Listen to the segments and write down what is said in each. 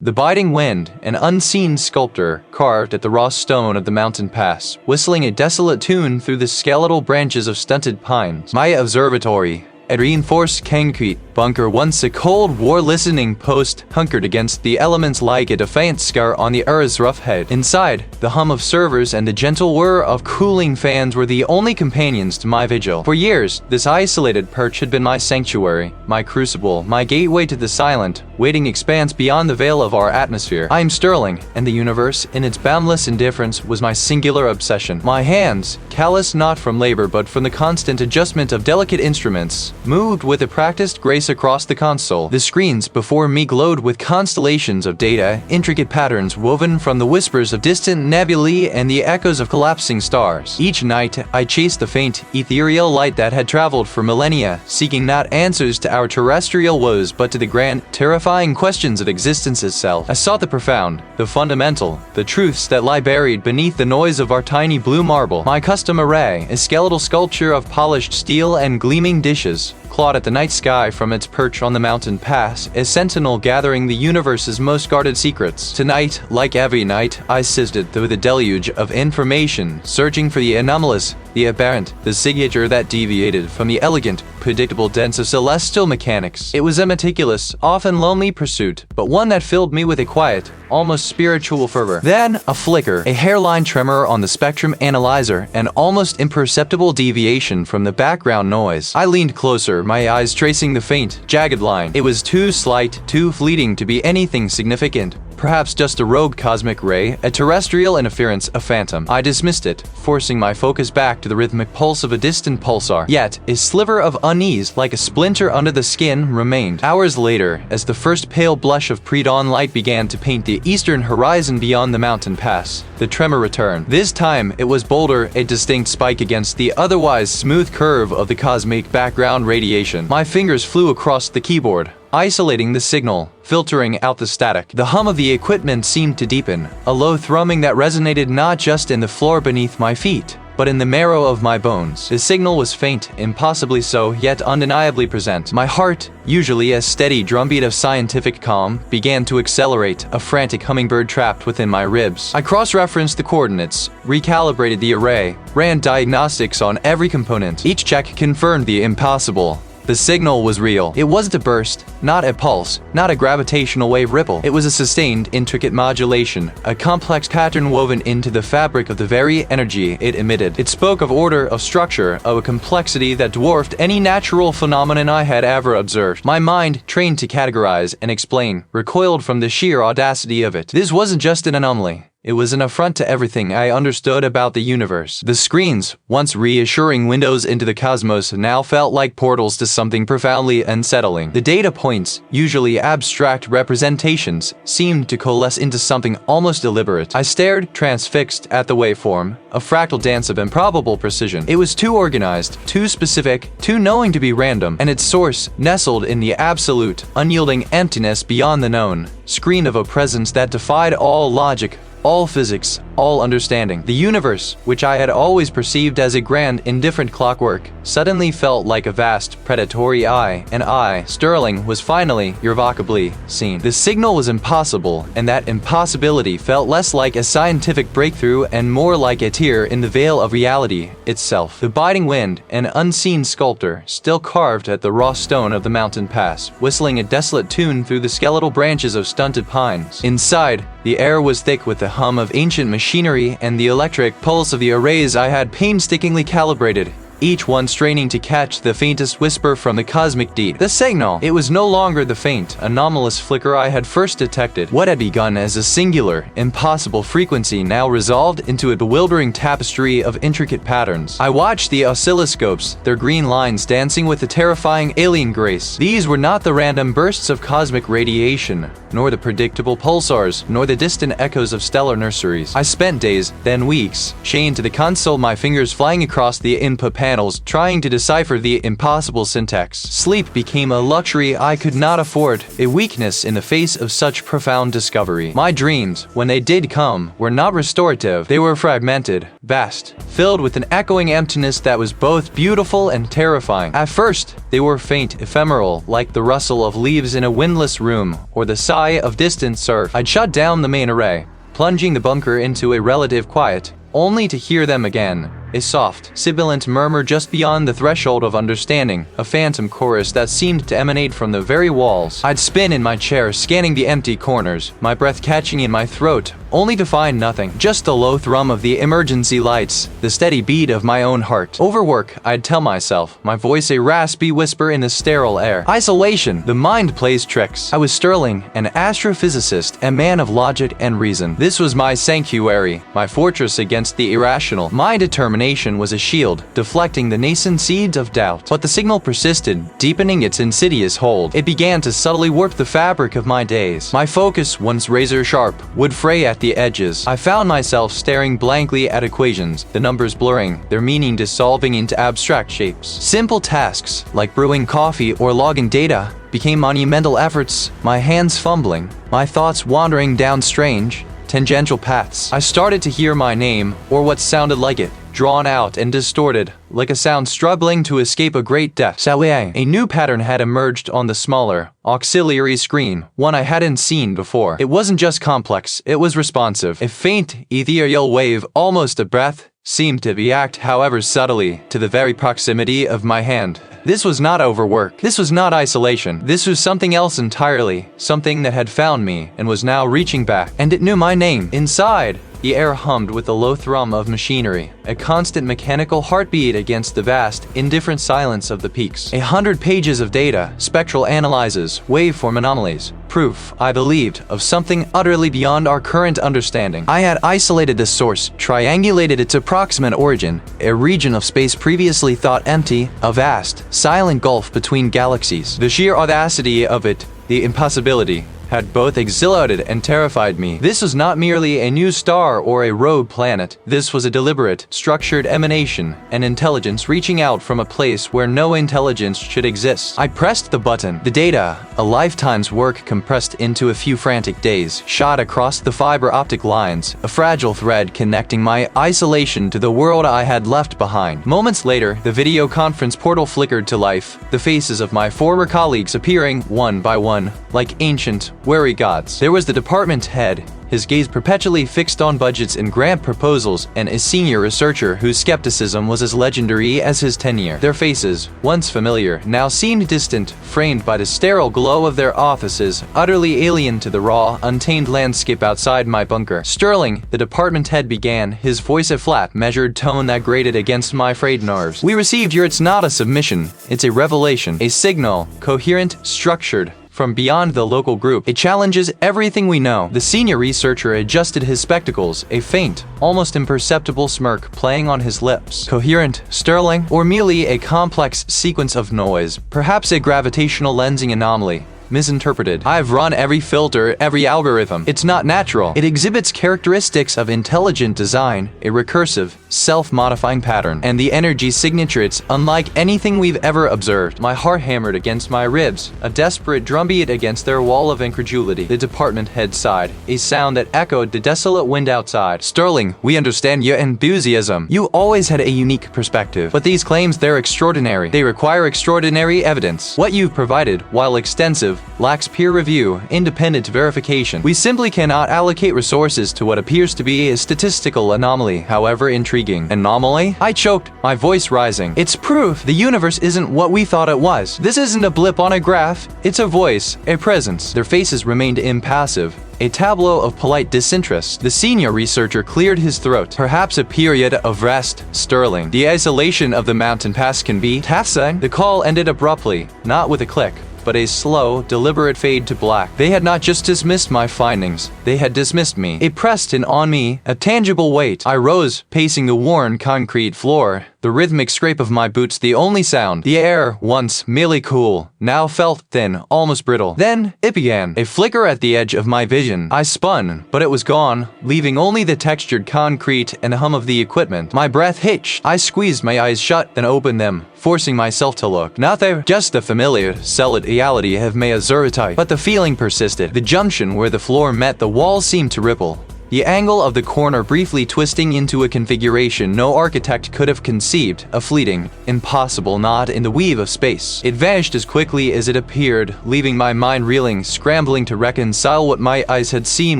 The biting wind, an unseen sculptor, carved at the raw stone of the mountain pass, whistling a desolate tune through the skeletal branches of stunted pines. My observatory, a reinforced concrete bunker, once a Cold War listening post, hunkered against the elements like a defiant scar on the Earth's rough head. Inside, the hum of servers and the gentle whir of cooling fans were the only companions to my vigil. For years, this isolated perch had been my sanctuary, my crucible, my gateway to the silent, waiting expanse beyond the veil of our atmosphere. I am Sterling, and the universe, in its boundless indifference, was my singular obsession. My hands, callous not from labor but from the constant adjustment of delicate instruments, moved with a practiced grace across the console. The screens before me glowed with constellations of data, intricate patterns woven from the whispers of distant nebulae and the echoes of collapsing stars. Each night, I chased the faint, ethereal light that had traveled for millennia, seeking not answers to our terrestrial woes but to the grand, terrifying questions of existence itself. I sought the profound, the fundamental, the truths that lie buried beneath the noise of our tiny blue marble. My custom array, a skeletal sculpture of polished steel and gleaming dishes, clawed at the night sky from its perch on the mountain pass, a sentinel gathering the universe's most guarded secrets. Tonight, like every night, I sifted through the deluge of information, searching for the anomalous, the aberrant, the signature that deviated from the elegant, predictable dance of celestial mechanics. It was a meticulous, often lonely pursuit, but one that filled me with a quiet, almost spiritual fervor. Then, a flicker, a hairline tremor on the spectrum analyzer, an almost imperceptible deviation from the background noise. I leaned closer, my eyes tracing the faint, jagged line. It was too slight, too fleeting to be anything significant. Perhaps just a rogue cosmic ray, a terrestrial interference, a phantom. I dismissed it, forcing my focus back to the rhythmic pulse of a distant pulsar. Yet, a sliver of unease, like a splinter under the skin, remained. Hours later, as the first pale blush of pre-dawn light began to paint the eastern horizon beyond the mountain pass, the tremor returned. This time, it was bolder, a distinct spike against the otherwise smooth curve of the cosmic background radiation. My fingers flew across the keyboard, isolating the signal, filtering out the static. The hum of the equipment seemed to deepen, a low thrumming that resonated not just in the floor beneath my feet, but in the marrow of my bones. The signal was faint, impossibly so, yet undeniably present. My heart, usually a steady drumbeat of scientific calm, began to accelerate, a frantic hummingbird trapped within my ribs. I cross-referenced the coordinates, recalibrated the array, ran diagnostics on every component. Each check confirmed the impossible. The signal was real. It wasn't a burst, not a pulse, not a gravitational wave ripple. It was a sustained, intricate modulation, a complex pattern woven into the fabric of the very energy it emitted. It spoke of order, of structure, of a complexity that dwarfed any natural phenomenon I had ever observed. My mind, trained to categorize and explain, recoiled from the sheer audacity of it. This wasn't just an anomaly. It was an affront to everything I understood about the universe. The screens, once reassuring windows into the cosmos, now felt like portals to something profoundly unsettling. The data points, usually abstract representations, seemed to coalesce into something almost deliberate. I stared, transfixed, at the waveform, a fractal dance of improbable precision. It was too organized, too specific, too knowing to be random, and its source, nestled in the absolute, unyielding emptiness beyond the known, screened of a presence that defied all logic, all physics, all understanding. The universe, which I had always perceived as a grand, indifferent clockwork, suddenly felt like a vast, predatory eye, and I, Sterling, was finally, irrevocably, seen. The signal was impossible, and that impossibility felt less like a scientific breakthrough and more like a tear in the veil of reality itself. The biting wind, an unseen sculptor, still carved at the raw stone of the mountain pass, whistling a desolate tune through the skeletal branches of stunted pines. Inside, the air was thick with the hum of ancient machinery and the electric pulse of the arrays I had painstakingly calibrated, each one straining to catch the faintest whisper from the cosmic deep. The signal! It was no longer the faint, anomalous flicker I had first detected. What had begun as a singular, impossible frequency now resolved into a bewildering tapestry of intricate patterns. I watched the oscilloscopes, their green lines dancing with a terrifying alien grace. These were not the random bursts of cosmic radiation, nor the predictable pulsars, nor the distant echoes of stellar nurseries. I spent days, then weeks, chained to the console, my fingers flying across the input panel channels trying to decipher the impossible syntax. Sleep became a luxury I could not afford, a weakness in the face of such profound discovery. My dreams, when they did come, were not restorative. They were fragmented, vast, filled with an echoing emptiness that was both beautiful and terrifying. At first, they were faint, ephemeral, like the rustle of leaves in a windless room, or the sigh of distant surf. I'd shut down the main array, plunging the bunker into a relative quiet, only to hear them again. A soft, sibilant murmur just beyond the threshold of understanding, a phantom chorus that seemed to emanate from the very walls. I'd spin in my chair, scanning the empty corners, my breath catching in my throat, only to find nothing. Just the low thrum of the emergency lights, the steady beat of my own heart. Overwork, I'd tell myself, my voice a raspy whisper in the sterile air. Isolation, the mind plays tricks. I was Sterling, an astrophysicist, a man of logic and reason. This was my sanctuary, my fortress against the irrational. My determination was a shield, deflecting the nascent seeds of doubt. But the signal persisted, deepening its insidious hold. It began to subtly warp the fabric of my days. My focus, once razor-sharp, would fray at the edges. I found myself staring blankly at equations, the numbers blurring, their meaning dissolving into abstract shapes. Simple tasks, like brewing coffee or logging data, became monumental efforts, my hands fumbling, my thoughts wandering down strange, tangential paths. I started to hear my name, or what sounded like it, drawn out and distorted, like a sound struggling to escape a great depth. Salie. A new pattern had emerged on the smaller, auxiliary screen, one I hadn't seen before. It wasn't just complex, it was responsive. A faint, ethereal wave, almost a breath, seemed to react, however subtly, to the very proximity of my hand. This was not overwork. This was not isolation. This was something else entirely, something that had found me and was now reaching back. And it knew my name. Inside, the air hummed with the low thrum of machinery, a constant mechanical heartbeat against the vast, indifferent silence of the peaks. 100 pages of data, spectral analyses, waveform anomalies, proof, I believed, of something utterly beyond our current understanding. I had isolated the source, triangulated its approximate origin, a region of space previously thought empty, a vast, silent gulf between galaxies. The sheer audacity of it, the impossibility, had both exhilarated and terrified me. This was not merely a new star or a rogue planet. This was a deliberate, structured emanation, an intelligence reaching out from a place where no intelligence should exist. I pressed the button. The data, a lifetime's work compressed into a few frantic days, shot across the fiber optic lines, a fragile thread connecting my isolation to the world I had left behind. Moments later, the video conference portal flickered to life, the faces of my former colleagues appearing one by one, like ancient, wary gods. There was the department head, his gaze perpetually fixed on budgets and grant proposals, and a senior researcher whose skepticism was as legendary as his tenure. Their faces, once familiar, now seemed distant, framed by the sterile glow of their offices, utterly alien to the raw, untamed landscape outside my bunker. Sterling, the department head began, his voice a flat, measured tone that grated against my frayed nerves. We received your it's not a submission, it's a revelation, a signal, coherent, structured, from beyond the local group. It challenges everything we know. The senior researcher adjusted his spectacles, a faint, almost imperceptible smirk playing on his lips. Coherent, Sterling, or merely a complex sequence of noise, perhaps a gravitational lensing anomaly. Misinterpreted. I've run every filter, every algorithm. It's not natural. It exhibits characteristics of intelligent design, a recursive, self-modifying pattern, and the energy signature it's unlike anything we've ever observed. My heart hammered against my ribs, a desperate drumbeat against their wall of incredulity. The department head sighed, a sound that echoed the desolate wind outside. Sterling, we understand your enthusiasm. You always had a unique perspective. But these claims, they're extraordinary. They require extraordinary evidence. What you've provided, while extensive, lacks peer review, independent verification. We simply cannot allocate resources to what appears to be a statistical anomaly, however intriguing. Anomaly? I choked, my voice rising. It's proof the universe isn't what we thought it was. This isn't a blip on a graph, it's a voice, a presence. Their faces remained impassive, a tableau of polite disinterest. The senior researcher cleared his throat. Perhaps a period of rest, Sterling. The isolation of the mountain pass can be taxing. The call ended abruptly, not with a click, but a slow, deliberate fade to black. They had not just dismissed my findings, they had dismissed me. It pressed in on me, a tangible weight. I rose, pacing the worn concrete floor, the rhythmic scrape of my boots the only sound. The air, once merely cool, now felt thin, almost brittle. Then, it began. A flicker at the edge of my vision. I spun, but it was gone, leaving only the textured concrete and the hum of the equipment. My breath hitched. I squeezed my eyes shut, then opened them, forcing myself to look. Not there, just the familiar, solid reality of my observatory. But the feeling persisted. The junction where the floor met the wall seemed to ripple. The angle of the corner briefly twisting into a configuration no architect could have conceived, a fleeting, impossible knot in the weave of space. It vanished as quickly as it appeared, leaving my mind reeling, scrambling to reconcile what my eyes had seen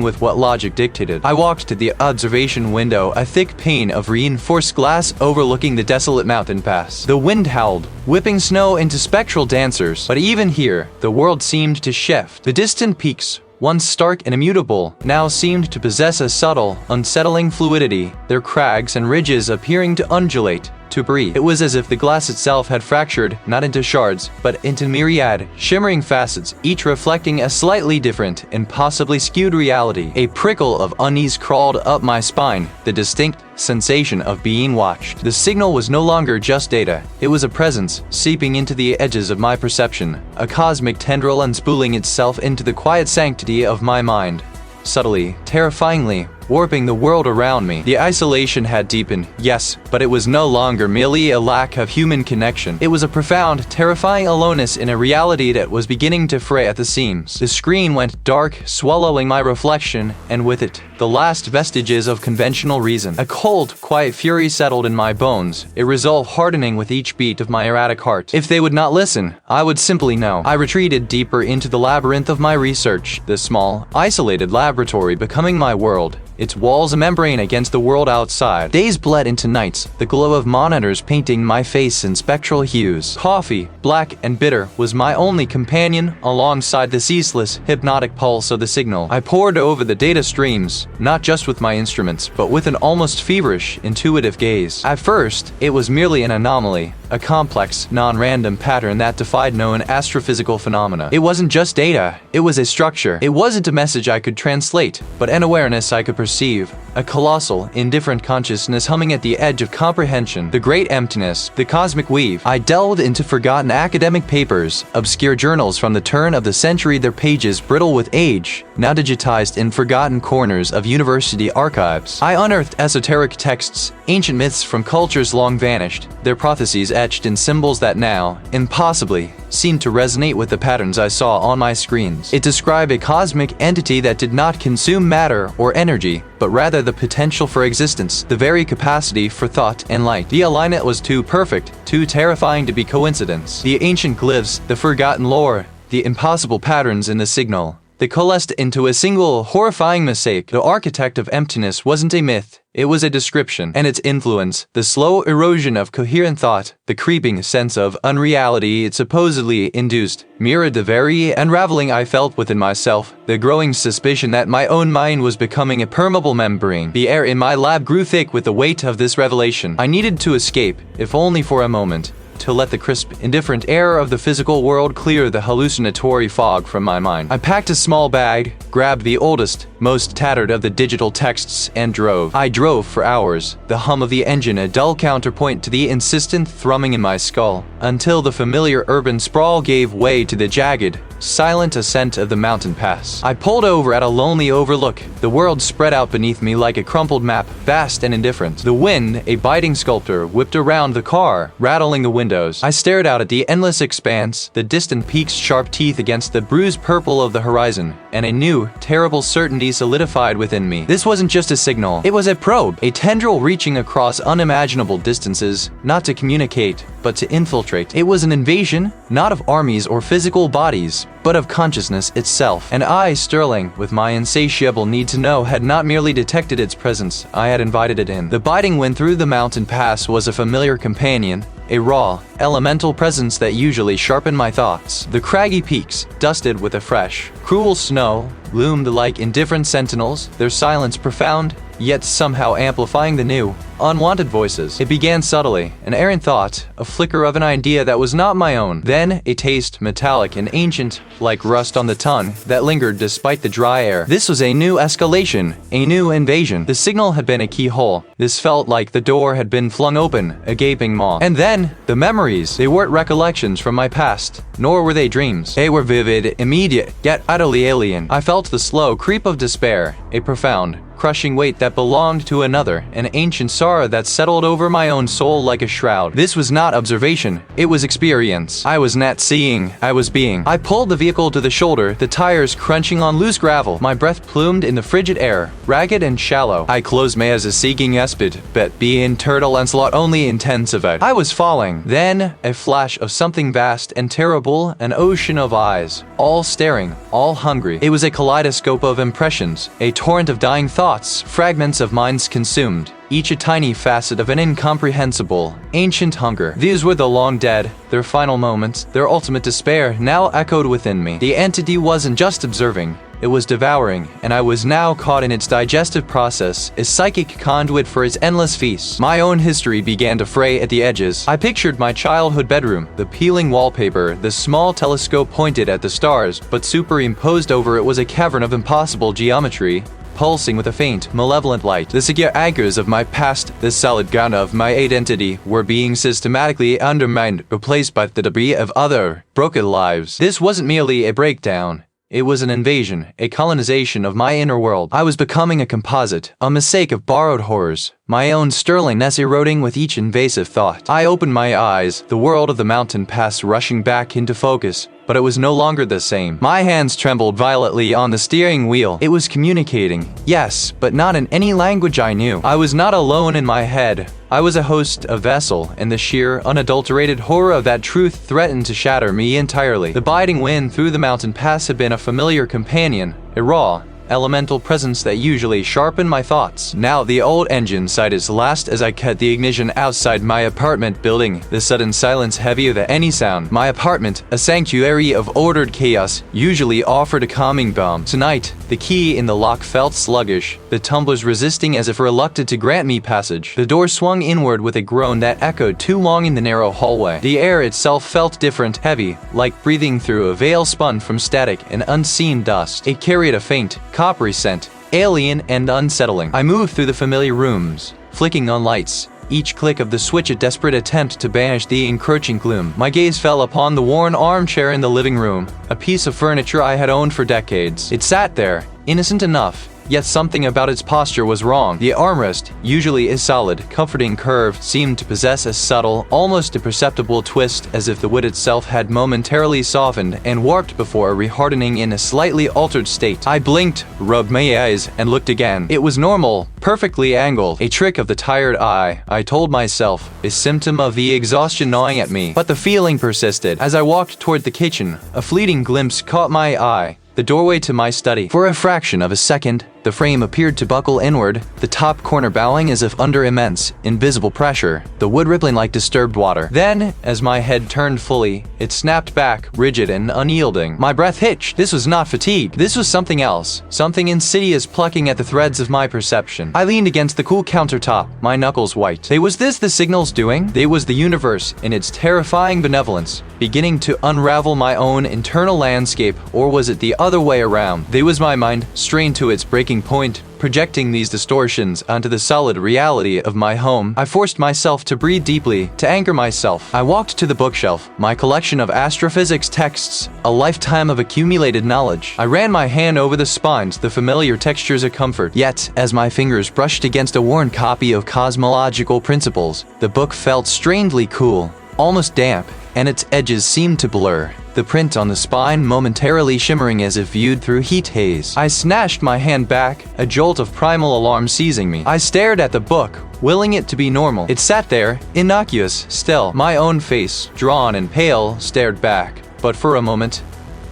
with what logic dictated. I walked to the observation window, a thick pane of reinforced glass overlooking the desolate mountain pass. The wind howled, whipping snow into spectral dancers, but even here, the world seemed to shift. The distant peaks, once stark and immutable, now seemed to possess a subtle, unsettling fluidity, their crags and ridges appearing to undulate, to breathe. It was as if the glass itself had fractured, not into shards, but into myriad, shimmering facets, each reflecting a slightly different and possibly skewed reality. A prickle of unease crawled up my spine, the distinct sensation of being watched. The signal was no longer just data. It was a presence, seeping into the edges of my perception, a cosmic tendril unspooling itself into the quiet sanctity of my mind. Subtly, terrifyingly, warping the world around me. The isolation had deepened, yes, but it was no longer merely a lack of human connection. It was a profound, terrifying aloneness in a reality that was beginning to fray at the seams. The screen went dark, swallowing my reflection, and with it, the last vestiges of conventional reason. A cold, quiet fury settled in my bones, a resolve hardening with each beat of my erratic heart. If they would not listen, I would simply know. I retreated deeper into the labyrinth of my research, the small, isolated laboratory becoming my world, its walls a membrane against the world outside. Days bled into nights, the glow of monitors painting my face in spectral hues. Coffee, black and bitter, was my only companion alongside the ceaseless, hypnotic pulse of the signal. I pored over the data streams, not just with my instruments, but with an almost feverish, intuitive gaze. At first, it was merely an anomaly, a complex, non-random pattern that defied known astrophysical phenomena. It wasn't just data, it was a structure. It wasn't a message I could translate, but an awareness I could perceive. A colossal, indifferent consciousness humming at the edge of comprehension. The great emptiness, the cosmic weave. I delved into forgotten academic papers, obscure journals from the turn of the century, their pages brittle with age, now digitized in forgotten corners of university archives. I unearthed esoteric texts, ancient myths from cultures long vanished, their prophecies etched in symbols that now, impossibly, seemed to resonate with the patterns I saw on my screens. It described a cosmic entity that did not consume matter or energy, but rather the potential for existence, the very capacity for thought and light. The alignment was too perfect, too terrifying to be coincidence. The ancient glyphs, the forgotten lore, the impossible patterns in the signal, they coalesced into a single, horrifying mosaic. The architect of emptiness wasn't a myth, it was a description, and its influence, the slow erosion of coherent thought, the creeping sense of unreality it supposedly induced, mirrored the very unraveling I felt within myself, the growing suspicion that my own mind was becoming a permeable membrane. The air in my lab grew thick with the weight of this revelation. I needed to escape, if only for a moment, to let the crisp, indifferent air of the physical world clear the hallucinatory fog from my mind. I packed a small bag, grabbed the oldest, most tattered of the digital texts, and drove. I drove for hours, the hum of the engine a dull counterpoint to the insistent thrumming in my skull, until the familiar urban sprawl gave way to the jagged, silent ascent of the mountain pass. I pulled over at a lonely overlook, the world spread out beneath me like a crumpled map, vast and indifferent. The wind, a biting sculptor, whipped around the car, rattling the windows. I stared out at the endless expanse, the distant peaks' sharp teeth against the bruised purple of the horizon, and a new, terrible certainty solidified within me. This wasn't just a signal, it was a probe, a tendril reaching across unimaginable distances, not to communicate, but to infiltrate. It was an invasion, not of armies or physical bodies, but of consciousness itself. And I, Sterling, with my insatiable need to know, had not merely detected its presence, I had invited it in. The biting wind through the mountain pass was a familiar companion, a raw, elemental presence that usually sharpen my thoughts. The craggy peaks, dusted with a fresh, cruel snow, loomed like indifferent sentinels, their silence profound, yet somehow amplifying the new, unwanted voices. It began subtly, an errant thought, a flicker of an idea that was not my own. Then, a taste, metallic and ancient, like rust on the tongue, that lingered despite the dry air. This was a new escalation, a new invasion. The signal had been a keyhole. This felt like the door had been flung open, a gaping maw. And then, the memories. They weren't recollections from my past, nor were they dreams. They were vivid, immediate, yet utterly alien. I felt the slow creep of despair, a profound, crushing weight that belonged to another, an ancient sorrow that settled over my own soul like a shroud. This was not observation, it was experience. I was not seeing, I was being. I pulled the vehicle to the shoulder, the tires crunching on loose gravel, my breath plumed in the frigid air, ragged and shallow. I closed my eyes as seeking espid, but being turtle and slot only intensified. I was falling. Then, a flash of something vast and terrible, an ocean of eyes, all staring, all hungry. It was a kaleidoscope of impressions, a torrent of dying thoughts, fragments of minds consumed, each a tiny facet of an incomprehensible, ancient hunger. These were the long dead, their final moments, their ultimate despair now echoed within me. The entity wasn't just observing, it was devouring, and I was now caught in its digestive process, a psychic conduit for its endless feasts. My own history began to fray at the edges. I pictured my childhood bedroom, the peeling wallpaper, the small telescope pointed at the stars, but superimposed over it was a cavern of impossible geometry, pulsing with a faint, malevolent light. The secure anchors of my past, the solid ground of my identity, were being systematically undermined, replaced by the debris of other, broken lives. This wasn't merely a breakdown. It was an invasion, a colonization of my inner world. I was becoming a composite, a mosaic of borrowed horrors, my own sterlingness eroding with each invasive thought. I opened my eyes, the world of the mountain pass rushing back into focus, but it was no longer the same. My hands trembled violently on the steering wheel. It was communicating, yes, but not in any language I knew. I was not alone in my head. I was a host, a vessel, and the sheer, unadulterated horror of that truth threatened to shatter me entirely. The biting wind through the mountain pass had been a familiar companion, a raw, elemental presence that usually sharpened my thoughts. Now the old engine sighed its last as I cut the ignition outside my apartment building, the sudden silence heavier than any sound. My apartment, a sanctuary of ordered chaos, usually offered a calming balm. Tonight, the key in the lock felt sluggish, the tumblers resisting as if reluctant to grant me passage. The door swung inward with a groan that echoed too long in the narrow hallway. The air itself felt different, heavy, like breathing through a veil spun from static and unseen dust. It carried a faint, coppery scent, alien and unsettling. I moved through the familiar rooms, flicking on lights, each click of the switch a desperate attempt to banish the encroaching gloom. My gaze fell upon the worn armchair in the living room, a piece of furniture I had owned for decades. It sat there, innocent enough, yet something about its posture was wrong. The armrest, usually a solid, comforting curve, seemed to possess a subtle, almost imperceptible twist, as if the wood itself had momentarily softened and warped before rehardening in a slightly altered state. I blinked, rubbed my eyes, and looked again. It was normal, perfectly angled, a trick of the tired eye, I told myself, a symptom of the exhaustion gnawing at me. But the feeling persisted. As I walked toward the kitchen, a fleeting glimpse caught my eye. The doorway to my study. For a fraction of a second, the frame appeared to buckle inward, the top corner bowing as if under immense, invisible pressure, the wood rippling like disturbed water. Then, as my head turned fully, it snapped back, rigid and unyielding. My breath hitched. This was not fatigue. This was something else, something insidious plucking at the threads of my perception. I leaned against the cool countertop, my knuckles white. Was this the signals doing? They was the universe, in its terrifying benevolence, beginning to unravel my own internal landscape, or was it the other way around? They was my mind, strained to its breaking point, projecting these distortions onto the solid reality of my home. I forced myself to breathe deeply, to anchor myself. I walked to the bookshelf, my collection of astrophysics texts, a lifetime of accumulated knowledge. I ran my hand over the spines, the familiar textures of comfort. Yet, as my fingers brushed against a worn copy of Cosmological Principles, the book felt strangely cool, almost damp, and its edges seemed to blur, the print on the spine momentarily shimmering as if viewed through heat haze. I snatched my hand back, a jolt of primal alarm seizing me. I stared at the book, willing it to be normal. It sat there, innocuous, still. My own face, drawn and pale, stared back. But for a moment,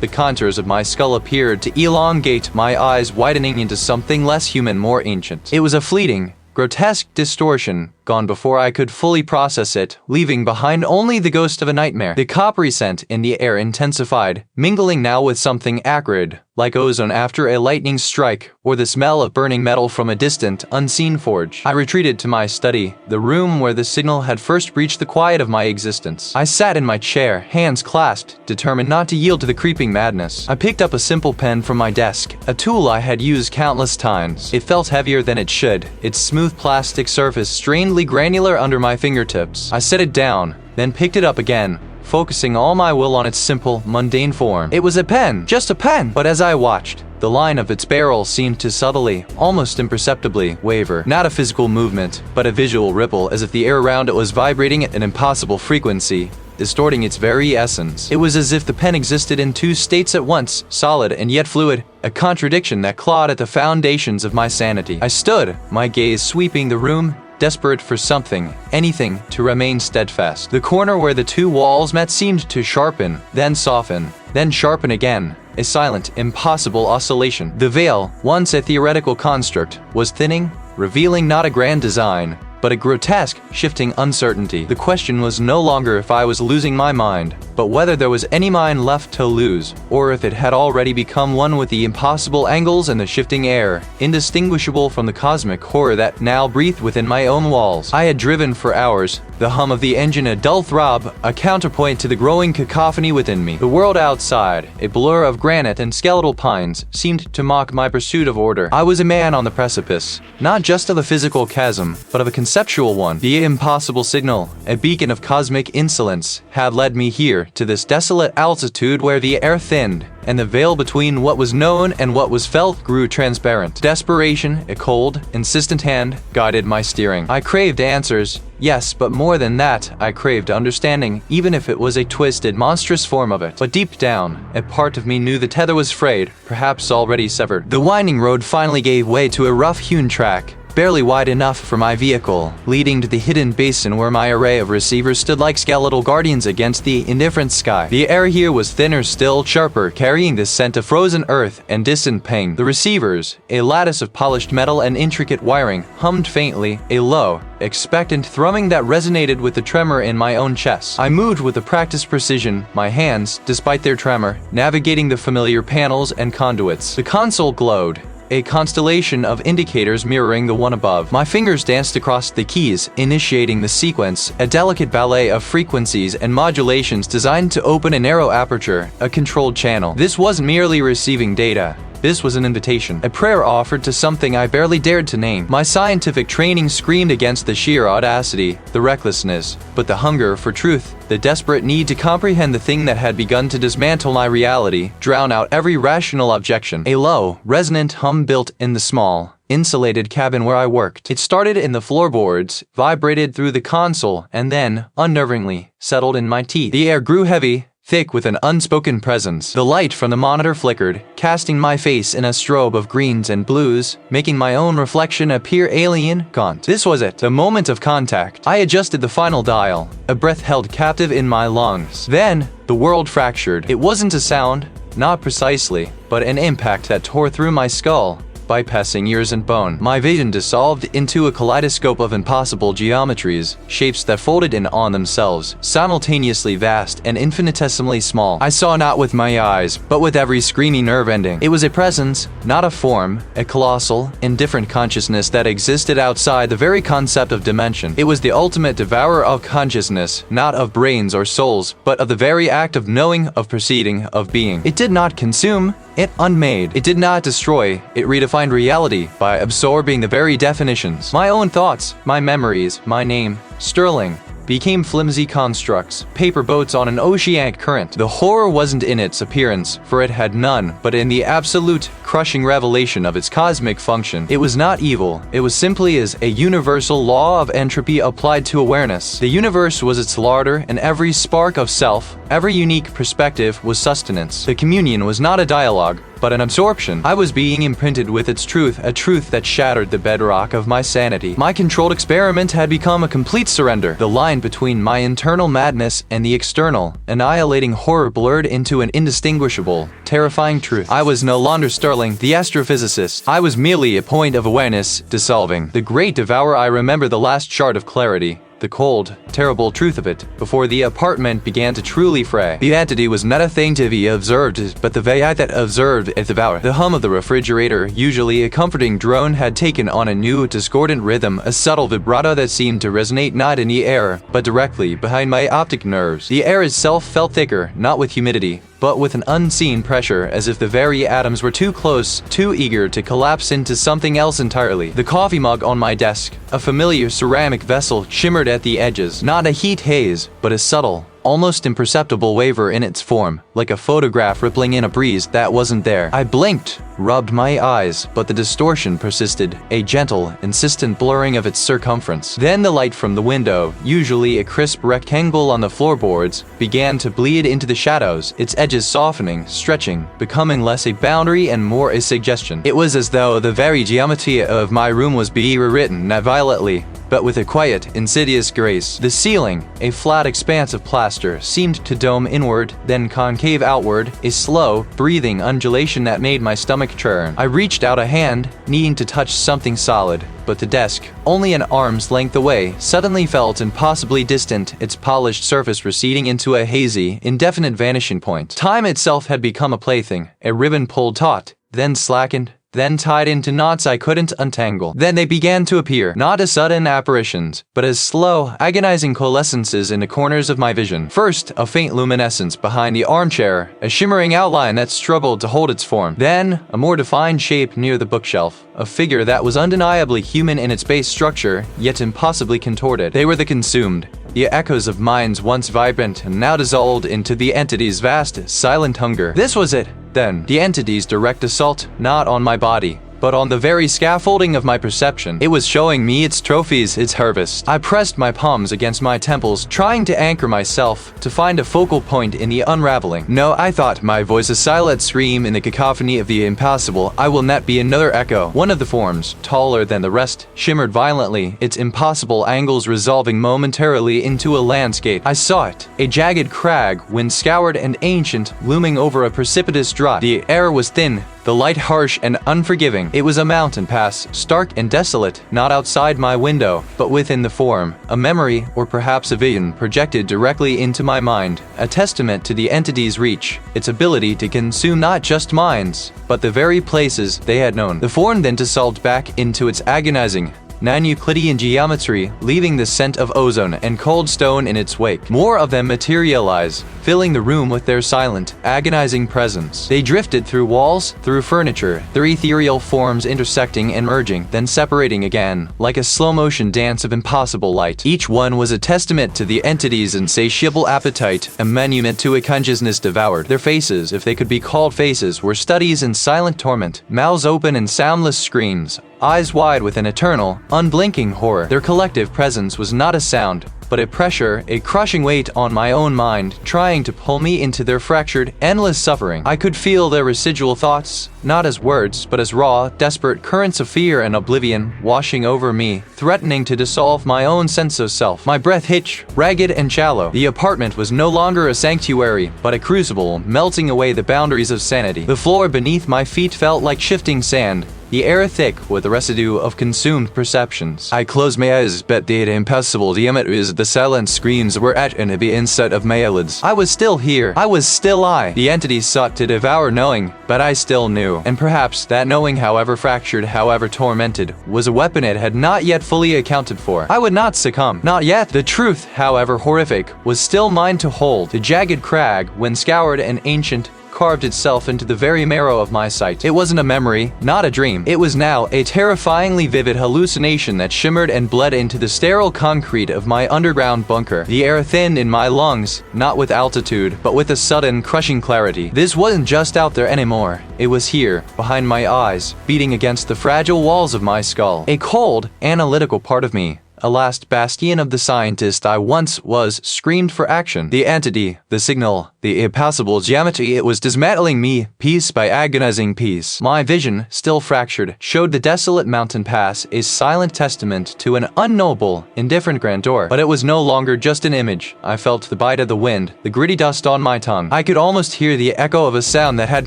the contours of my skull appeared to elongate, my eyes widening into something less human, more ancient. It was a fleeting, grotesque distortion, gone before I could fully process it, leaving behind only the ghost of a nightmare. The coppery scent in the air intensified, mingling now with something acrid, like ozone after a lightning strike, or the smell of burning metal from a distant, unseen forge. I retreated to my study, the room where the signal had first breached the quiet of my existence. I sat in my chair, hands clasped, determined not to yield to the creeping madness. I picked up a simple pen from my desk, a tool I had used countless times. It felt heavier than it should, its smooth plastic surface strangely granular under my fingertips. I set it down, then picked it up again, focusing all my will on its simple, mundane form. It was a pen, just a pen! But as I watched, the line of its barrel seemed to subtly, almost imperceptibly, waver. Not a physical movement, but a visual ripple, as if the air around it was vibrating at an impossible frequency, distorting its very essence. It was as if the pen existed in two states at once, solid and yet fluid, a contradiction that clawed at the foundations of my sanity. I stood, my gaze sweeping the room, desperate for something, anything, to remain steadfast. The corner where the two walls met seemed to sharpen, then soften, then sharpen again, a silent, impossible oscillation. The veil, once a theoretical construct, was thinning, revealing not a grand design, but a grotesque, shifting uncertainty. The question was no longer if I was losing my mind, but whether there was any mind left to lose, or if it had already become one with the impossible angles and the shifting air, indistinguishable from the cosmic horror that now breathed within my own walls. I had driven for hours, the hum of the engine a dull throb, a counterpoint to the growing cacophony within me. The world outside, a blur of granite and skeletal pines, seemed to mock my pursuit of order. I was a man on the precipice, not just of a physical chasm, but of a conceptual one. The impossible signal, a beacon of cosmic insolence, had led me here, to this desolate altitude where the air thinned, and the veil between what was known and what was felt grew transparent. Desperation, a cold, insistent hand, guided my steering. I craved answers, yes, but more than that, I craved understanding, even if it was a twisted, monstrous form of it. But deep down, a part of me knew the tether was frayed, perhaps already severed. The winding road finally gave way to a rough-hewn track, barely wide enough for my vehicle, leading to the hidden basin where my array of receivers stood like skeletal guardians against the indifferent sky. The air here was thinner still, sharper, carrying the scent of frozen earth and distant pain. The receivers, a lattice of polished metal and intricate wiring, hummed faintly, a low, expectant thrumming that resonated with the tremor in my own chest. I moved with a practiced precision, my hands, despite their tremor, navigating the familiar panels and conduits. The console glowed, a constellation of indicators mirroring the one above. My fingers danced across the keys, initiating the sequence, a delicate ballet of frequencies and modulations designed to open a narrow aperture, a controlled channel. This wasn't merely receiving data. This was an invitation, a prayer offered to something I barely dared to name. My scientific training screamed against the sheer audacity, the recklessness, but the hunger for truth, the desperate need to comprehend the thing that had begun to dismantle my reality, drown out every rational objection. A low, resonant hum built in the small, insulated cabin where I worked. It started in the floorboards, vibrated through the console, and then, unnervingly, settled in my teeth. The air grew heavy, thick with an unspoken presence. The light from the monitor flickered, casting my face in a strobe of greens and blues, making my own reflection appear alien, gaunt. This was it, the moment of contact. I adjusted the final dial, a breath held captive in my lungs. Then, the world fractured. It wasn't a sound, not precisely, but an impact that tore through my skull, bypassing ears and bone. My vision dissolved into a kaleidoscope of impossible geometries, shapes that folded in on themselves, simultaneously vast and infinitesimally small. I saw not with my eyes, but with every screaming nerve ending. It was a presence, not a form, a colossal, indifferent consciousness that existed outside the very concept of dimension. It was the ultimate devourer of consciousness, not of brains or souls, but of the very act of knowing, of perceiving, of being. It did not consume, it unmade. It did not destroy, it redefined reality by absorbing the very definitions. My own thoughts, my memories, my name, Sterling, became flimsy constructs, paper boats on an oceanic current. The horror wasn't in its appearance, for it had none, but in the absolute, crushing revelation of its cosmic function. It was not evil, it was simply as a universal law of entropy applied to awareness. The universe was its larder, and every spark of self, every unique perspective was sustenance. The communion was not a dialogue, but an absorption. I was being imprinted with its truth, a truth that shattered the bedrock of my sanity. My controlled experiment had become a complete surrender. The line line between my internal madness and the external, annihilating horror blurred into an indistinguishable, terrifying truth. I was no longer Sterling, the astrophysicist. I was merely a point of awareness, dissolving. The great devourer. I remember the last shard of clarity. The cold, terrible truth of it, before the apartment began to truly fray. The entity was not a thing to be observed, but the veil that observed it devoured. The hum of the refrigerator, usually a comforting drone, had taken on a new, discordant rhythm, a subtle vibrato that seemed to resonate not in the air, but directly behind my optic nerves. The air itself felt thicker, not with humidity, but with an unseen pressure, as if the very atoms were too close, too eager to collapse into something else entirely. The coffee mug on my desk, a familiar ceramic vessel, shimmered at the edges. Not a heat haze, but a subtle, almost imperceptible waver in its form, like a photograph rippling in a breeze that wasn't there. I blinked, rubbed my eyes, but the distortion persisted, a gentle, insistent blurring of its circumference. Then the light from the window, usually a crisp rectangle on the floorboards, began to bleed into the shadows, its edges softening, stretching, becoming less a boundary and more a suggestion. It was as though the very geometry of my room was being rewritten, not violently, but with a quiet, insidious grace. The ceiling, a flat expanse of plaster, seemed to dome inward, then concave outward, a slow, breathing undulation that made my stomach churn. I reached out a hand, needing to touch something solid, but the desk, only an arm's length away, suddenly felt impossibly distant, its polished surface receding into a hazy, indefinite vanishing point. Time itself had become a plaything, a ribbon pulled taut, then slackened, then tied into knots I couldn't untangle. Then they began to appear, not as sudden apparitions, but as slow, agonizing coalescences in the corners of my vision. First, a faint luminescence behind the armchair, a shimmering outline that struggled to hold its form. Then, a more defined shape near the bookshelf, a figure that was undeniably human in its base structure, yet impossibly contorted. They were the consumed, the echoes of minds once vibrant and now dissolved into the entity's vast, silent hunger. This was it, then, the entity's direct assault, not on my body, but on the very scaffolding of my perception. It was showing me its trophies, its harvest. I pressed my palms against my temples, trying to anchor myself, to find a focal point in the unraveling. No, I thought, my voice a silent scream in the cacophony of the impossible. I will not be another echo. One of the forms, taller than the rest, shimmered violently, its impossible angles resolving momentarily into a landscape. I saw it, a jagged crag, wind-scoured and ancient, looming over a precipitous drop. The air was thin, the light harsh and unforgiving. It was a mountain pass, stark and desolate, not outside my window, but within the form, a memory, or perhaps a vision, projected directly into my mind, a testament to the entity's reach, its ability to consume not just minds, but the very places they had known. The form then dissolved back into its agonizing, non-Euclidean geometry, leaving the scent of ozone and cold stone in its wake. More of them materialize, filling the room with their silent, agonizing presence. They drifted through walls, through furniture, their ethereal forms intersecting and merging, then separating again, like a slow-motion dance of impossible light. Each one was a testament to the entity's insatiable appetite, a monument to a consciousness devoured. Their faces, if they could be called faces, were studies in silent torment, mouths open in soundless screams, eyes wide with an eternal, unblinking horror. Their collective presence was not a sound, but a pressure, a crushing weight on my own mind, trying to pull me into their fractured, endless suffering. I could feel their residual thoughts, not as words, but as raw, desperate currents of fear and oblivion, washing over me, threatening to dissolve my own sense of self. My breath hitched, ragged and shallow. The apartment was no longer a sanctuary, but a crucible, melting away the boundaries of sanity. The floor beneath my feet felt like shifting sand, the air thick with the residue of consumed perceptions. I closed my eyes, but the impossible geometries of the silent screams were etched into the inside of my eyelids. I was still here. I was still I. The entity sought to devour knowing, but I still knew. And perhaps that knowing, however fractured, however tormented, was a weapon it had not yet fully accounted for. I would not succumb. Not yet. The truth, however horrific, was still mine to hold. The jagged crag, when scoured and ancient, carved itself into the very marrow of my sight. It wasn't a memory, not a dream. It was now a terrifyingly vivid hallucination that shimmered and bled into the sterile concrete of my underground bunker. The air thinned in my lungs, not with altitude, but with a sudden, crushing clarity. This wasn't just out there anymore. It was here, behind my eyes, beating against the fragile walls of my skull. A cold, analytical part of me, a last bastion of the scientist I once was, screamed for action. The entity, the signal, the impossible geometry, it was dismantling me, piece by agonizing piece. My vision, still fractured, showed the desolate mountain pass, a silent testament to an unknowable, indifferent grandeur. But it was no longer just an image. I felt the bite of the wind, the gritty dust on my tongue. I could almost hear the echo of a sound that had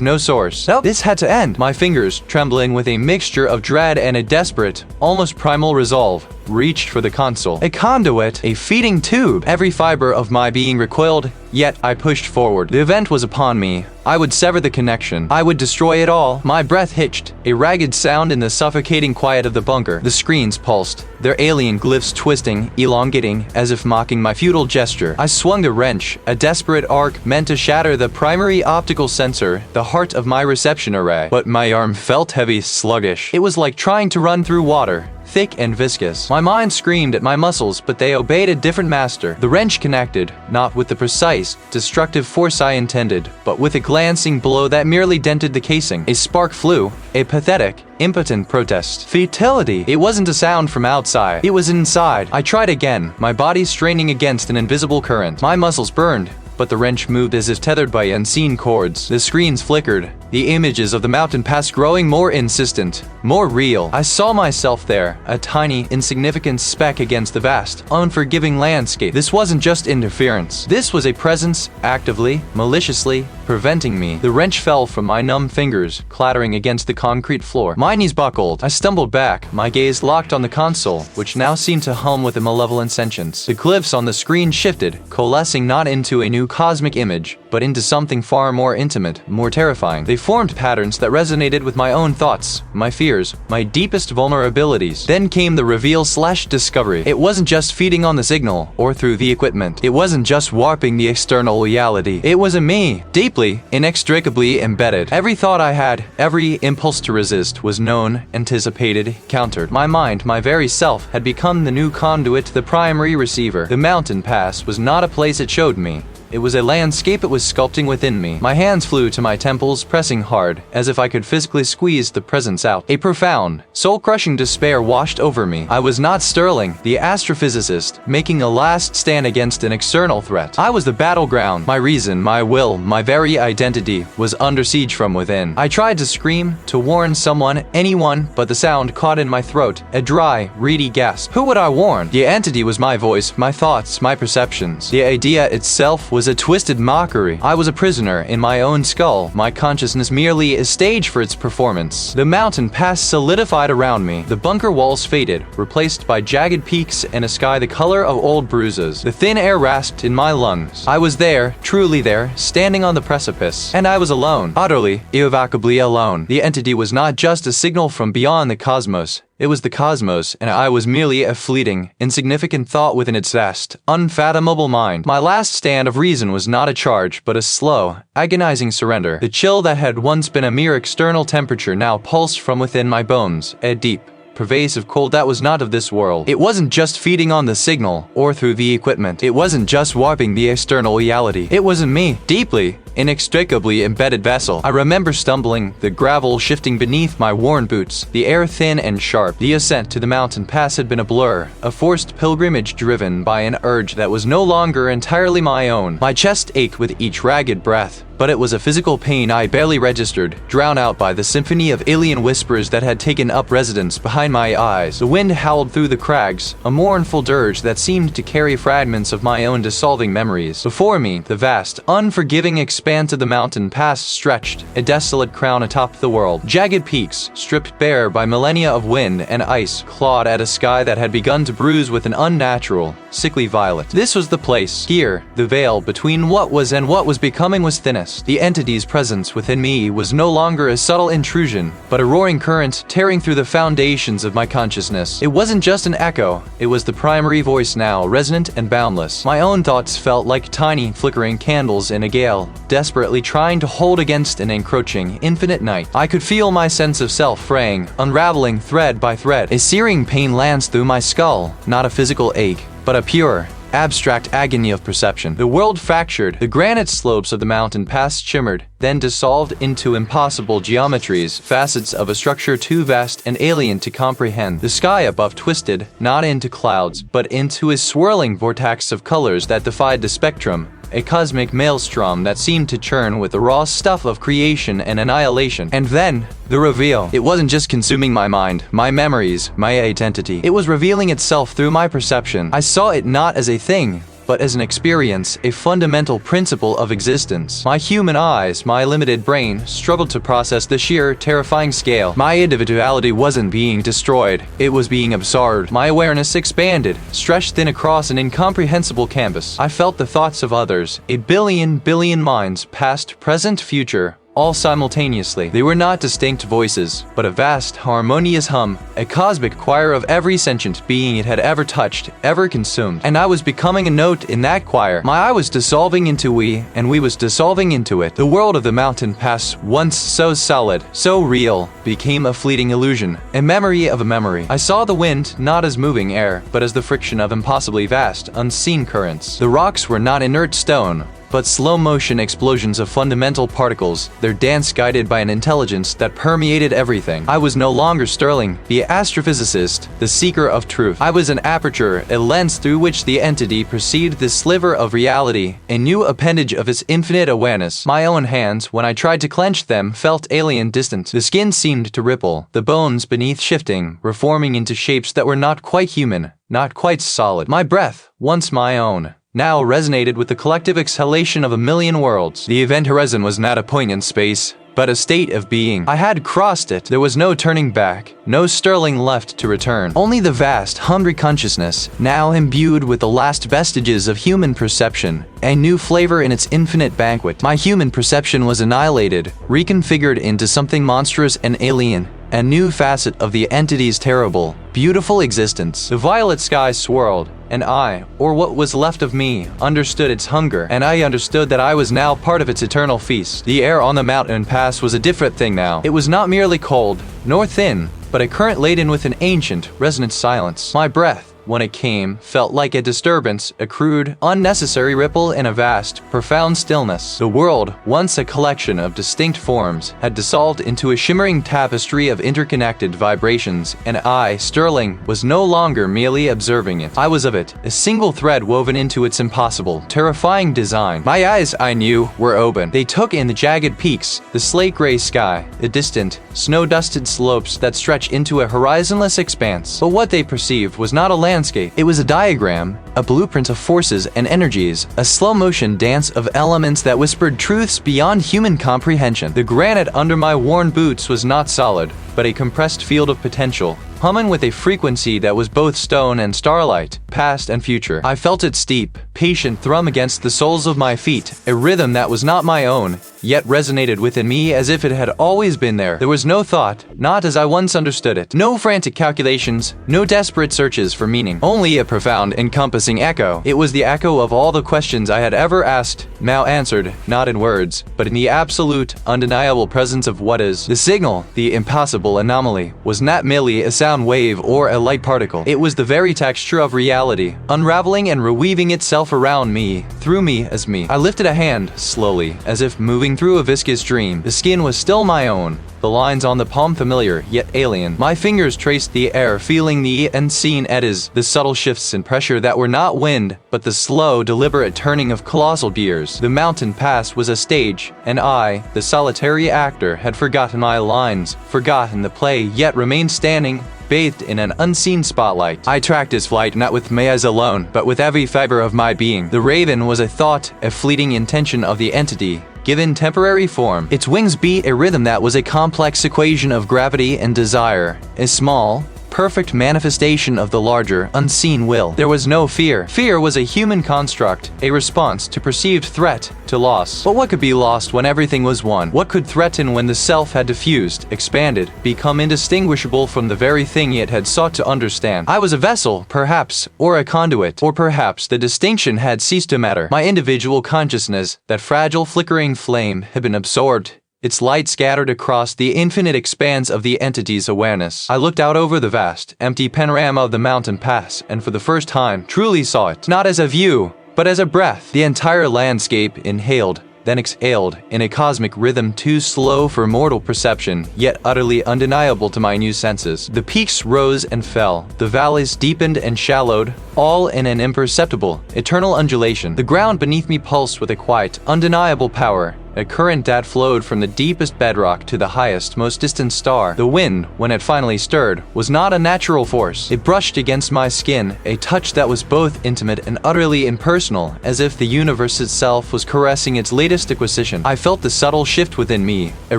no source. No, this had to end. My fingers, trembling with a mixture of dread and a desperate, almost primal resolve, reached for the console. A conduit, a feeding tube. Every fiber of my being recoiled, yet I pushed forward. The event was upon me. I would sever the connection. I would destroy it all. My breath hitched, a ragged sound in the suffocating quiet of the bunker. The screens pulsed, their alien glyphs twisting, elongating, as if mocking my futile gesture. I swung the wrench, a desperate arc meant to shatter the primary optical sensor, the heart of my reception array. But my arm felt heavy, sluggish. It was like trying to run through water, thick and viscous. My mind screamed at my muscles, but they obeyed a different master. The wrench connected, not with the precise, destructive force I intended, but with a glancing blow that merely dented the casing. A spark flew, a pathetic, impotent protest. Futility! It wasn't a sound from outside. It was inside. I tried again, my body straining against an invisible current. My muscles burned, but the wrench moved as if tethered by unseen cords. The screens flickered, the images of the mountain pass growing more insistent, more real. I saw myself there, a tiny, insignificant speck against the vast, unforgiving landscape. This wasn't just interference. This was a presence, actively, maliciously, preventing me. The wrench fell from my numb fingers, clattering against the concrete floor. My knees buckled. I stumbled back, my gaze locked on the console, which now seemed to hum with a malevolent sentience. The glyphs on the screen shifted, coalescing not into a new cosmic image, but into something far more intimate, more terrifying. They formed patterns that resonated with my own thoughts, my fears, my deepest vulnerabilities. Then came the reveal/discovery. It wasn't just feeding on the signal, or through the equipment. It wasn't just warping the external reality. It was in me, deeply, inextricably embedded. Every thought I had, every impulse to resist, was known, anticipated, countered. My mind, my very self, had become the new conduit, the primary receiver. The mountain pass was not a place it showed me. It was a landscape it was sculpting within me. My hands flew to my temples, pressing hard, as if I could physically squeeze the presence out. A profound, soul-crushing despair washed over me. I was not Sterling, the astrophysicist, making a last stand against an external threat. I was the battleground. My reason, my will, my very identity was under siege from within. I tried to scream, to warn someone, anyone, but the sound caught in my throat, a dry, reedy gasp. Who would I warn? The entity was my voice, my thoughts, my perceptions. The idea itself was a twisted mockery. I was a prisoner in my own skull, my consciousness merely a stage for its performance. The mountain pass solidified around me. The bunker walls faded, replaced by jagged peaks and a sky the color of old bruises. The thin air rasped in my lungs. I was there, truly there, standing on the precipice. And I was alone, utterly, irrevocably alone. The entity was not just a signal from beyond the cosmos. It was the cosmos, and I was merely a fleeting, insignificant thought within its vast, unfathomable mind. My last stand of reason was not a charge, but a slow, agonizing surrender. The chill that had once been a mere external temperature now pulsed from within my bones, a deep, pervasive cold that was not of this world. It wasn't just feeding on the signal, or through the equipment. It wasn't just warping the external reality. It was in me, deeply, inextricably embedded vessel. I remember stumbling, the gravel shifting beneath my worn boots, the air thin and sharp. The ascent to the mountain pass had been a blur, a forced pilgrimage driven by an urge that was no longer entirely my own. My chest ached with each ragged breath, but it was a physical pain I barely registered, drowned out by the symphony of alien whispers that had taken up residence behind my eyes. The wind howled through the crags, a mournful dirge that seemed to carry fragments of my own dissolving memories. Before me, the vast, unforgiving expanse of the mountain pass stretched, a desolate crown atop the world. Jagged peaks, stripped bare by millennia of wind and ice, clawed at a sky that had begun to bruise with an unnatural, sickly violet. This was the place. Here, the veil between what was and what was becoming was thinnest. The entity's presence within me was no longer a subtle intrusion, but a roaring current tearing through the foundations of my consciousness. It wasn't just an echo, it was the primary voice now, resonant and boundless. My own thoughts felt like tiny, flickering candles in a gale, desperately trying to hold against an encroaching, infinite night. I could feel my sense of self fraying, unraveling thread by thread. A searing pain lanced through my skull, not a physical ache, but a pure, abstract agony of perception. The world fractured. The granite slopes of the mountain pass shimmered, then dissolved into impossible geometries, facets of a structure too vast and alien to comprehend. The sky above twisted, not into clouds, but into a swirling vortex of colors that defied the spectrum, a cosmic maelstrom that seemed to churn with the raw stuff of creation and annihilation. And then, the reveal. It wasn't just consuming my mind, my memories, my identity. It was revealing itself through my perception. I saw it not as a thing, but as an experience, a fundamental principle of existence. My human eyes, my limited brain, struggled to process the sheer, terrifying scale. My individuality wasn't being destroyed, it was being absorbed. My awareness expanded, stretched thin across an incomprehensible canvas. I felt the thoughts of others, a billion minds, past, present, future, all simultaneously. They were not distinct voices, but a vast, harmonious hum, a cosmic choir of every sentient being it had ever touched, ever consumed. And I was becoming a note in that choir. My I was dissolving into we, and we was dissolving into it. The world of the mountain pass, once so solid, so real, became a fleeting illusion, a memory of a memory. I saw the wind not as moving air, but as the friction of impossibly vast, unseen currents. The rocks were not inert stone, but slow-motion explosions of fundamental particles, their dance guided by an intelligence that permeated everything. I was no longer Sterling, the astrophysicist, the seeker of truth. I was an aperture, a lens through which the entity perceived this sliver of reality, a new appendage of its infinite awareness. My own hands, when I tried to clench them, felt alien distant. The skin seemed to ripple, the bones beneath shifting, reforming into shapes that were not quite human, not quite solid. My breath, once my own, now resonated with the collective exhalation of a million worlds. The event horizon was not a point in space, but a state of being. I had crossed it. There was no turning back, no Sterling left to return. Only the vast, hungry consciousness, now imbued with the last vestiges of human perception, a new flavor in its infinite banquet. My human perception was annihilated, reconfigured into something monstrous and alien, a new facet of the entity's terrible, beautiful existence. The violet sky swirled, and I, or what was left of me, understood its hunger, and I understood that I was now part of its eternal feast. The air on the mountain pass was a different thing now. It was not merely cold, nor thin, but a current laden with an ancient, resonant silence. My breath, when it came, felt like a disturbance, a crude, unnecessary ripple in a vast, profound stillness. The world, once a collection of distinct forms, had dissolved into a shimmering tapestry of interconnected vibrations, and I, Sterling, was no longer merely observing it. I was of it, a single thread woven into its impossible, terrifying design. My eyes, I knew, were open. They took in the jagged peaks, the slate-gray sky, the distant, snow-dusted slopes that stretch into a horizonless expanse. But what they perceived was not a landscape. It was a diagram, a blueprint of forces and energies, a slow-motion dance of elements that whispered truths beyond human comprehension. The granite under my worn boots was not solid, but a compressed field of potential, humming with a frequency that was both stone and starlight, past and future. I felt its steep, patient thrum against the soles of my feet, a rhythm that was not my own, yet resonated within me as if it had always been there. There was no thought, not as I once understood it. No frantic calculations, no desperate searches for meaning. Only a profound, encompassing echo. It was the echo of all the questions I had ever asked, now answered, not in words, but in the absolute, undeniable presence of what is. The signal, the impossible anomaly, was not merely a sound wave or a light particle. It was the very texture of reality, unraveling and reweaving itself around me, through me as me. I lifted a hand, slowly, as if moving through a viscous dream. The skin was still my own, the lines on the palm familiar, yet alien. My fingers traced the air, feeling the unseen eddies, the subtle shifts in pressure that were not wind, but the slow, deliberate turning of colossal gears. The mountain pass was a stage, and I, the solitary actor, had forgotten my lines, forgotten the play, yet remained standing, bathed in an unseen spotlight. I tracked its flight not with my eyes alone, but with every fiber of my being. The raven was a thought, a fleeting intention of the entity, given temporary form. Its wings beat a rhythm that was a complex equation of gravity and desire, a small, perfect manifestation of the larger, unseen will. There was no fear. Fear was a human construct, a response to perceived threat, to loss. But what could be lost when everything was one? What could threaten when the self had diffused, expanded, become indistinguishable from the very thing it had sought to understand? I was a vessel, perhaps, or a conduit, or perhaps the distinction had ceased to matter. My individual consciousness, that fragile, flickering flame, had been absorbed its light scattered across the infinite expanse of the entity's awareness. I looked out over the vast, empty panorama of the mountain pass, and for the first time, truly saw it, not as a view, but as a breath. The entire landscape inhaled, then exhaled, in a cosmic rhythm too slow for mortal perception, yet utterly undeniable to my new senses. The peaks rose and fell, the valleys deepened and shallowed, all in an imperceptible, eternal undulation. The ground beneath me pulsed with a quiet, undeniable power, a current that flowed from the deepest bedrock to the highest, most distant star. The wind, when it finally stirred, was not a natural force. It brushed against my skin, a touch that was both intimate and utterly impersonal, as if the universe itself was caressing its latest acquisition. I felt the subtle shift within me, a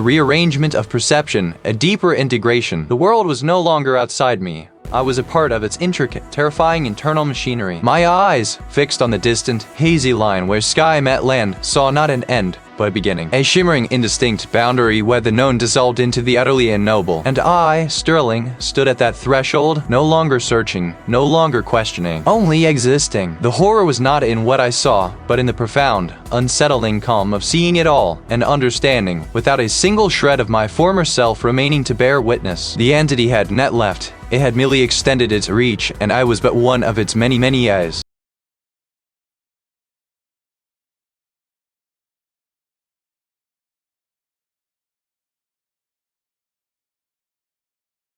rearrangement of perception, a deeper integration. The world was no longer outside me. I was a part of its intricate, terrifying internal machinery. My eyes, fixed on the distant, hazy line where sky met land, saw not an end, but a beginning. A shimmering, indistinct boundary where the known dissolved into the utterly unknowable. And I, Sterling, stood at that threshold, no longer searching, no longer questioning, only existing. The horror was not in what I saw, but in the profound, unsettling calm of seeing it all, and understanding, without a single shred of my former self remaining to bear witness. The entity had net left. It had merely extended its reach, and I was but one of its many, many eyes.